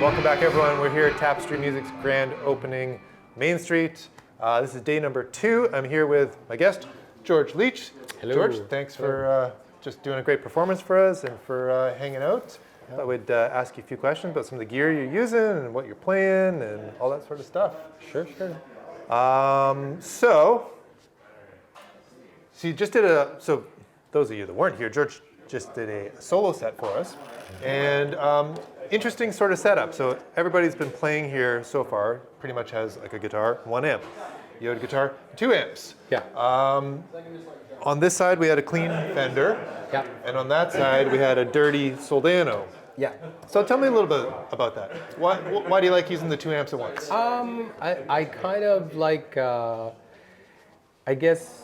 Welcome back, everyone. We're here at Tapestry Music's grand opening, Main Street. This is day number 2. I'm here with my guest, George Leach. Hello. George, thanks for just doing a great performance for us and for hanging out. I would ask you a few questions about some of the gear you're using and what you're playing and all that sort of stuff. Sure. So you just did so those of you that weren't here, George just did a solo set for us. And interesting sort of setup. So everybody's been playing here so far pretty much has like a guitar, 1 amp. You had a guitar, 2 amps. Yeah. On this side, we had a clean Fender. Yeah. And on that side, we had a dirty Soldano. Yeah. So tell me a little bit about that. Why do you like using the 2 amps at once? I kind of like, I guess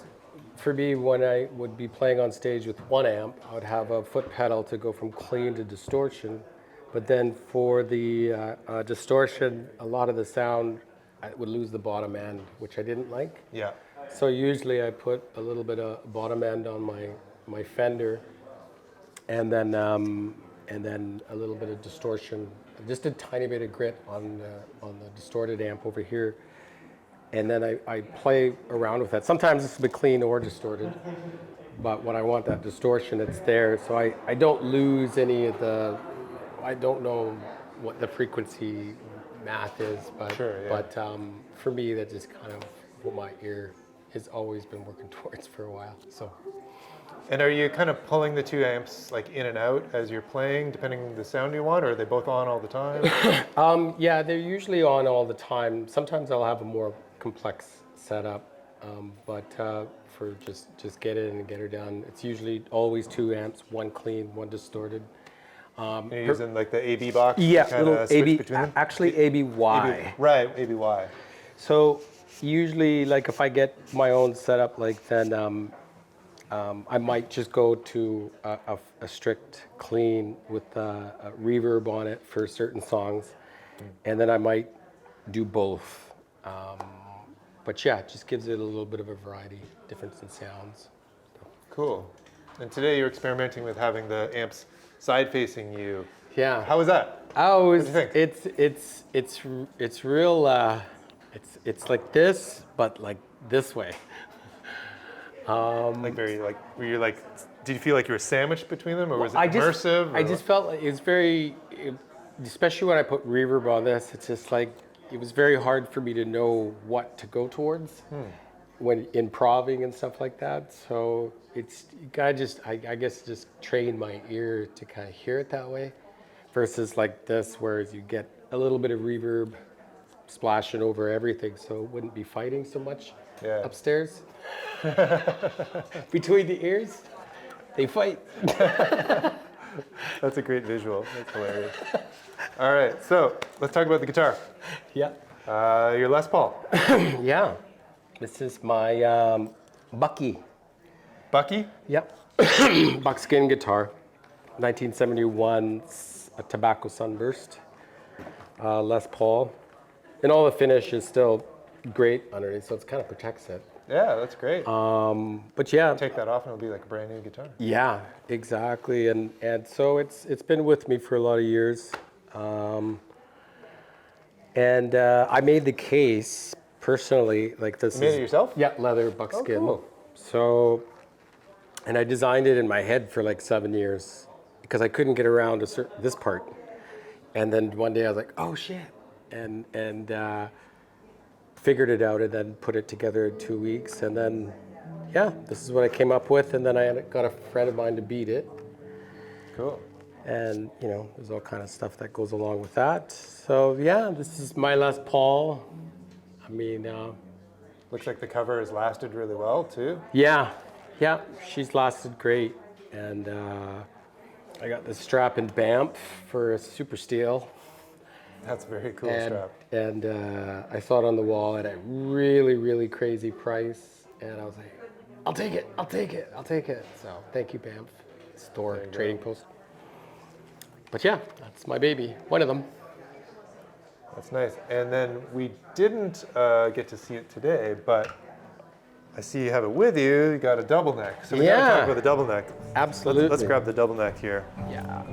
for me, when I would be playing on stage with 1 amp, I would have a foot pedal to go from clean to distortion. But then for the distortion, a lot of the sound, I would lose the bottom end, which I didn't like. Yeah. So usually I put a little bit of bottom end on my Fender, and then a little bit of distortion, just a tiny bit of grit on the distorted amp over here. And then I play around with that. Sometimes it's a bit clean or distorted, but when I want that distortion, it's there. So I don't lose any of the, I don't know what the frequency math is, but, sure, yeah. but for me, that's just kind of what my ear has always been working towards for a while. So. And are you kind of pulling the 2 amps like in and out as you're playing, depending on the sound you want, or are they both on all the time? Yeah, they're usually on all the time. Sometimes I'll have a more complex setup, but for just get in and get her done, it's usually always 2 amps, 1 clean, 1 distorted. You're using like the AB box? Yeah, little AB, between them? actually ABY. Right, ABY. So usually, like if I get my own setup, like then I might just go to a strict clean with a reverb on it for certain songs, and then I might do both. But yeah, it just gives it a little bit of a variety, difference in sounds. Cool. And today you're experimenting with having the amps side facing you. Yeah. How was that? Oh, What do you think? it's real. It's like this, but like this way. Like very like, were you like, did you feel like you were sandwiched between them, or was it immersive? I just felt like it's very, especially when I put reverb on this, it's just like, it was very hard for me to know what to go towards when improving and stuff like that. So it's, I guess just train my ear to kind of hear it that way, versus like this, whereas you get a little bit of reverb splashing over everything, so it wouldn't be fighting so much upstairs. Between the ears, they fight. That's a great visual. That's hilarious. All right, so let's talk about the guitar. Yeah. Your Les Paul. Yeah. This is my Bucky. Bucky? Yep. Buckskin guitar. 1971 a Tobacco Sunburst. Les Paul. And all the finish is still great underneath, so it kind of protects it. Yeah, that's great. But yeah. Take that off and it'll be like a brand new guitar. Yeah, exactly. And so it's been with me for a lot of years. And I made the case personally, like this. You made it yourself? Yeah, leather buckskin. Oh, cool. So, and I designed it in my head for like 7 years because I couldn't get around to this part. And then one day I was like, oh shit, and figured it out and then put it together in 2 weeks. And then, yeah, this is what I came up with. And then I got a friend of mine to beat it. Cool. And, you know, there's all kind of stuff that goes along with that. So, yeah, this is my Les Paul. I mean... looks like the cover has lasted really well, too. Yeah, she's lasted great. And I got this strap in Banff for a super steel. That's a very cool strap. And I saw it on the wall at a really, really crazy price. And I was like, I'll take it. So, thank you, Banff. Store, trading post. But yeah, that's my baby, one of them. That's nice. And then we didn't get to see it today, but I see you have it with you. You got a double neck. So we got to talk about the double neck. Absolutely. Let's grab the double neck here. Yeah.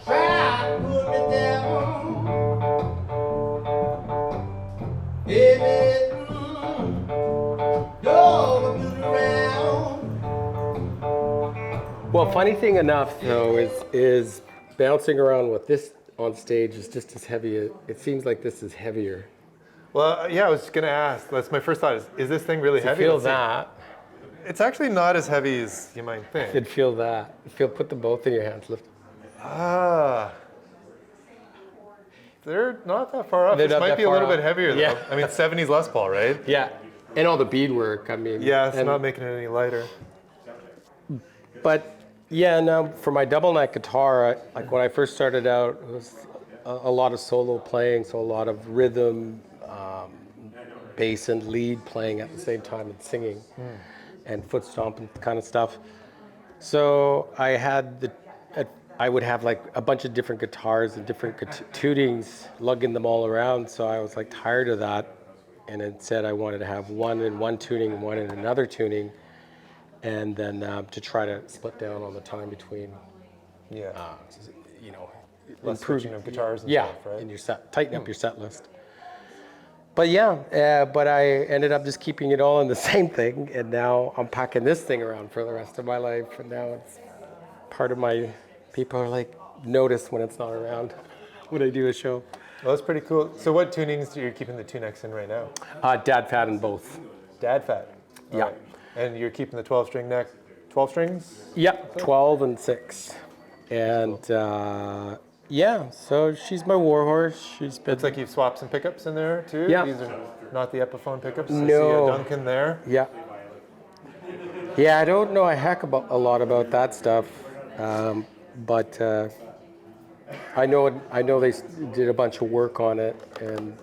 try to put me down. Baby, dog do the round. Well, funny thing enough, though, is bouncing around with this on stage is just as heavy. It seems like this is heavier. Well, yeah, I was going to ask. That's my first thought. Is this thing really heavy? Feel Let's see. that. It's actually not as heavy as you might You think. could feel that. Put them both in your hands. Lift. Ah. They're not that far off. They're This not might that be a far little off. bit heavier, though. Yeah. I mean, 70s Les Paul, right? Yeah, and all the beadwork. I mean. Yeah, it's and- not making it any lighter. But yeah, no. For my double neck guitar, like when I first started out, it was a lot of solo playing, so a lot of rhythm, bass and lead playing at the same time and singing, and foot stomping kind of stuff. So I would have like a bunch of different guitars and different tunings, lugging them all around. So I was like tired of that, and instead I wanted to have one in one tuning, one in another tuning, and then to try to split down on the time between, Yeah. you know, Less switching of guitars and yeah, stuff, right? in your set, tighten up your set list. But yeah, but I ended up just keeping it all in the same thing, and now I'm packing this thing around for the rest of my life, and now it's part of my. People are like notice when it's not around when I do a show. Well, that's pretty cool. So what tunings are you keeping the two necks in right now? Dad fat in both. Dad fat. All Yeah. right. And you're keeping the 12-string neck, 12 strings? Yeah, 12 and 6, and yeah. So she's my warhorse. She's been. It's like you've swapped some pickups in there too? Yeah. These are not the Epiphone pickups? I see No. a Duncan there. Yeah. Yeah, I don't know a lot about that stuff, but I know they did a bunch of work on it, and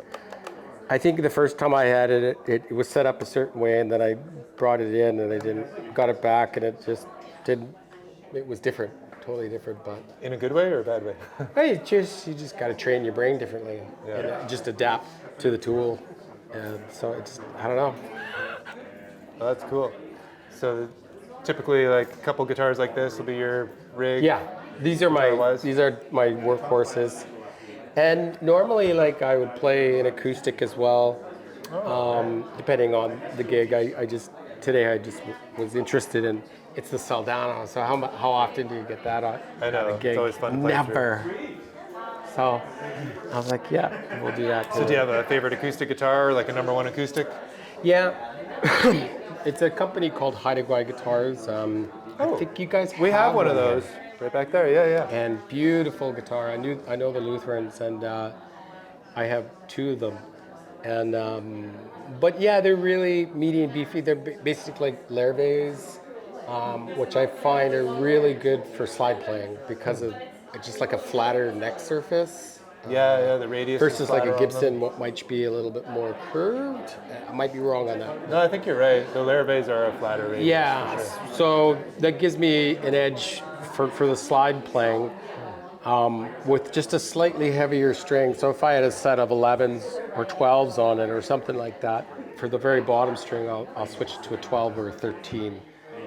I think the first time I had it, it was set up a certain way, and then I brought it in, and I got it back, and it just didn't. It was different, totally different, but. In a good way or a bad way? Hey, you just got to train your brain differently and just adapt to the tool. And so I don't know. Well, that's cool. So typically, like a couple guitars like this will be your rig. Yeah, these are my Guitar-wise? workhorses. And normally, like I would play an acoustic as well, depending on the gig. Today I just was interested in. It's the Saldana. So how often do you get that on I know, at a gig? it's always fun to play Never. So I was like, yeah, we'll do that. So do you have a favorite acoustic guitar, like a number one acoustic? Yeah, it's a company called Hideaway Guitars. I think you guys We have one of here. those right back there. Yeah, yeah. And beautiful guitar. I know the Lutherans, and I have two of them. And but yeah, they're really meaty and beefy. They're basically like Lerves, which I find are really good for slide playing because of just like a flatter neck surface. Yeah, the radius. Versus is like flatter a on Gibson, them. what might be a little bit more curved. I might be wrong on that. No, I think you're right. The Lerves are a flatter radius. Yeah, For sure. so that gives me an edge for the slide playing with just a slightly heavier string. So if I had a set of 11s or 12s on it or something like that, for the very bottom string, I'll switch it to a 12 or a 13.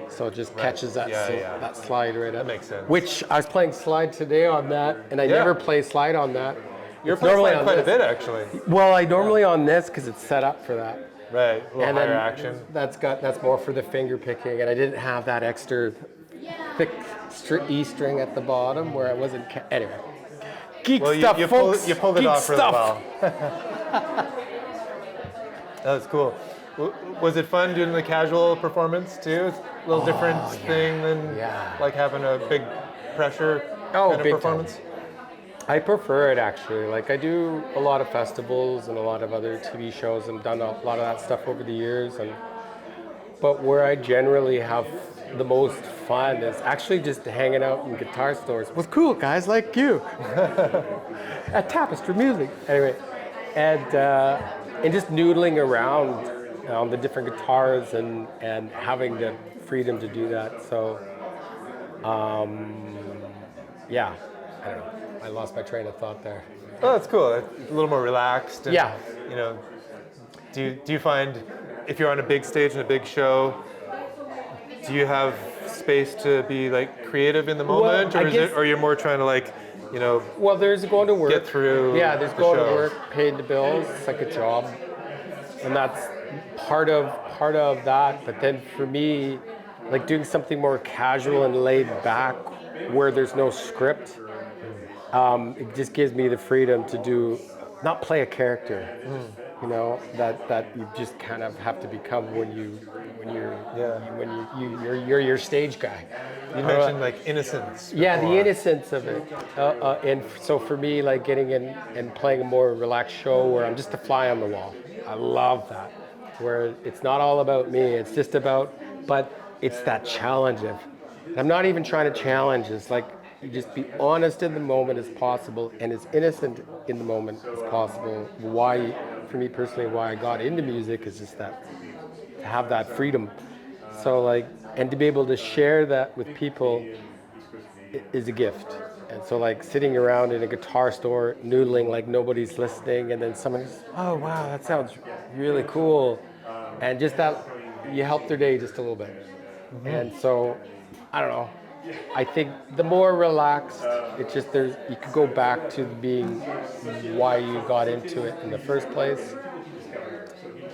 So it just catches that Yeah. that slide right up. That makes sense. Which I was playing slide today on that, and I never play slide on that. You're It's playing normally slide on quite a this. bit, actually. Well, I normally on this because it's set up for that. Right, a little higher action. That's more for the finger picking, and I didn't have that extra thick E string at the bottom where I wasn't. Anyway, geek Well, stuff, you folks. pulled it Geek off really stuff. well. That was cool. Was it fun doing the casual performance too? It's a little different thing than like having a big pressure kind of big performance? time. I prefer it actually. Like I do a lot of festivals and a lot of other TV shows and done a lot of that stuff over the years. But where I generally have the most fun is actually just hanging out in guitar stores with cool guys like you at Tapestry Music. Anyway, and just noodling around on the different guitars and having the freedom to do that. So, yeah, I don't know. I lost my train of thought there. Oh, that's cool. It's a little more relaxed. And, Yeah. You know, do you find if you're on a big stage in a big show, do you have space to be like creative in the moment, I or guess- or you're more trying to like, Well, there's going to work. Get through Yeah, there's the going show. to work, paid the bills. It's like a job, and that's part of that. But then for me, like doing something more casual and laid back, where there's no script, it just gives me the freedom to not play a character. That you just kind of have to become when you're your stage guy. You mentioned like innocence. Yeah, the before. innocence of it. And so for me, like getting in and playing a more relaxed show where I'm just a fly on the wall. I love that. Where it's not all about me, it's just but it's that challenge of, I'm not even trying to challenge, it's like, you just be honest in the moment as possible and as innocent in the moment as possible. For me personally, why I got into music is just that, to have that freedom. So like, and to be able to share that with people is a gift. And so like sitting around in a guitar store, noodling like nobody's listening, and then someone goes, oh wow, that sounds really cool. And just that, you help their day just a little bit. And so, I don't know, I think the more relaxed, it's just you could go back to being why you got into it in the first place.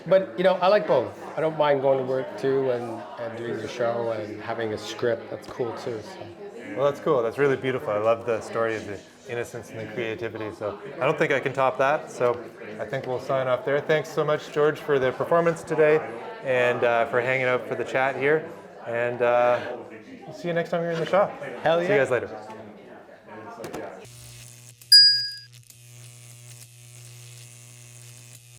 But I like both. I don't mind going to work too and doing the show and having a script. That's cool too. So. Well, that's cool. That's really beautiful. I love the story of the innocence and the creativity. So I don't think I can top that. So I think we'll sign off there. Thanks so much, George, for the performance today and for hanging out for the chat here. And see you next time you're in the shop. Hell yeah. See you guys later.